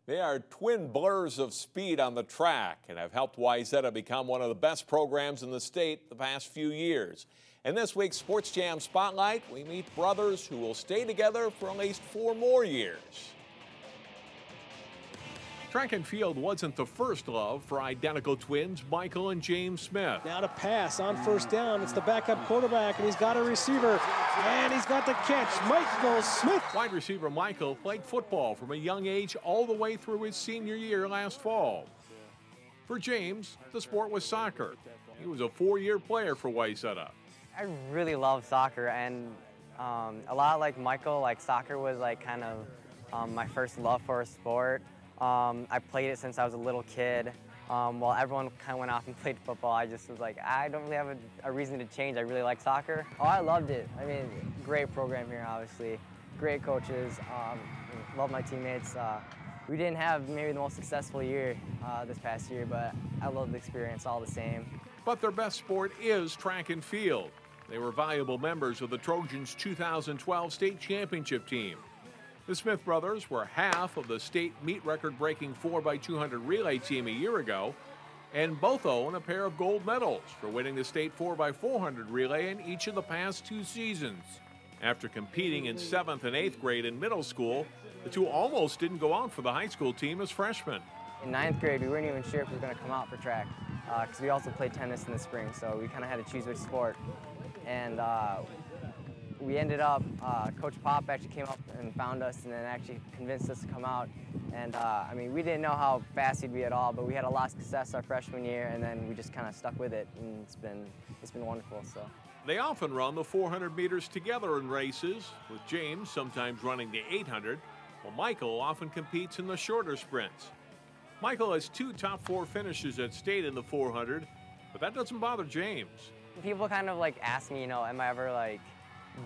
They are twin blurs of speed on the track and have helped Wayzata become one of the best programs in the state the past few years. In this week's Sports Jam Spotlight, we meet brothers who will stay together for at least 4 more years. Track and field wasn't the first love for identical twins Michael and James Smith. Now to pass on first down. It's the backup quarterback, and he's got a receiver, and he's got the catch. Michael Smith. Wide receiver Michael played football from a young age all the way through his senior year last fall. For James, the sport was soccer. He was a 4-year player for Wayzata. I really love soccer, and a lot like Michael, like soccer was like kind of my first love for a sport. I played it since I was a little kid. While everyone kind of went off and played football, I just was like, I don't really have a reason to change. I really like soccer. Oh, I loved it. I mean, great program here, obviously. Great coaches. Love my teammates. We didn't have maybe the most successful year this past year, but I love the experience all the same. But their best sport is track and field. They were valuable members of the Trojans' 2012 state championship team. The Smith brothers were half of the state meet record-breaking 4x200 relay team a year ago, and both own a pair of gold medals for winning the state 4x400 relay in each of the past 2 seasons. After competing in 7th and 8th grade in middle school, the two almost didn't go out for the high school team as freshmen. In 9th grade, we weren't even sure if we were going to come out for track, because we also played tennis in the spring, so we kind of had to choose which sport. And we ended up, Coach Pop actually came up and found us and then actually convinced us to come out. And I mean, we didn't know how fast he'd be at all, but we had a lot of success our freshman year, and then we just kind of stuck with it, and it's been wonderful. So they often run the 400 meters together in races, with James sometimes running the 800, while Michael often competes in the shorter sprints. Michael has 2 top 4 finishes at state in the 400, but that doesn't bother James. People kind of like ask me, am I ever like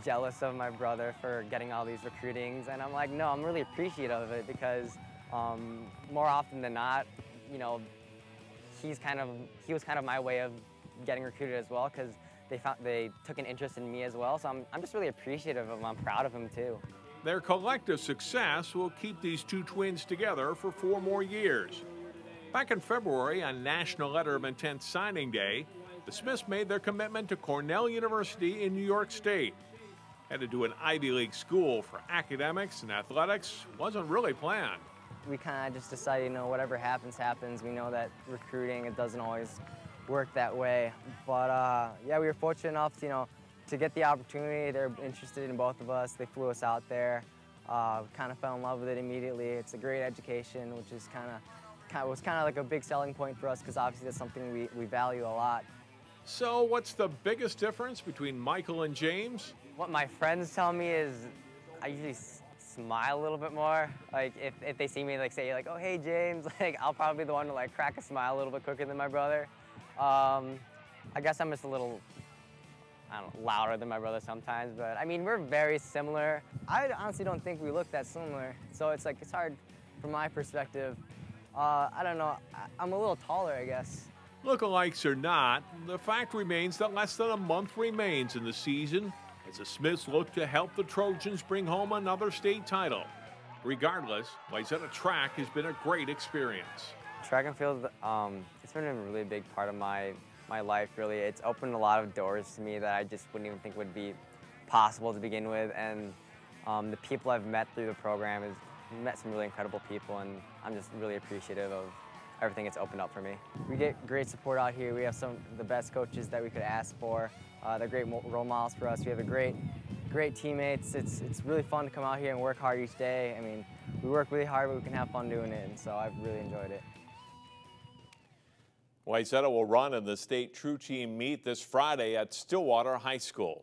jealous of my brother for getting all these recruitings? And I'm like, no, I'm really appreciative of it, because more often than not, he was kind of my way of getting recruited as well, because they took an interest in me as well. So I'm just really appreciative of him. I'm proud of him too. Their collective success will keep these 2 twins together for 4 more years. Back in February, on National Letter of Intent Signing Day, the Smiths made their commitment to Cornell University in New York State. Headed to an Ivy League school for academics and athletics wasn't really planned. We kind of just decided, whatever happens, happens. We know that recruiting, it doesn't always work that way. But yeah, we were fortunate enough to get the opportunity. They're interested in both of us. They flew us out there. Kind of fell in love with it immediately. It's a great education, which is was kind of like a big selling point for us, because obviously that's something we value a lot. So what's the biggest difference between Michael and James? What my friends tell me is I usually smile a little bit more. Like if they see me say oh hey James, I'll probably be the one to crack a smile a little bit quicker than my brother. I guess I'm just a little, louder than my brother sometimes, but I mean, we're very similar. I honestly don't think we look that similar, so it's hard from my perspective. I don't know, I'm a little taller, I guess. Lookalikes or not, the fact remains that less than a month remains in the season as the Smiths look to help the Trojans bring home another state title. Regardless, Wayzata track has been a great experience. Track and field, it's been a really big part of my life, really. It's opened a lot of doors to me that I just wouldn't even think would be possible to begin with, and the people I've met through the program has met some really incredible people, and I'm just really appreciative of everything it's opened up for me. We get great support out here. We have some of the best coaches that we could ask for. They're great role models for us. We have great teammates. It's really fun to come out here and work hard each day. I mean, we work really hard, but we can have fun doing it, and so I've really enjoyed it. Wayzata will run in the state True Team meet this Friday at Stillwater High School.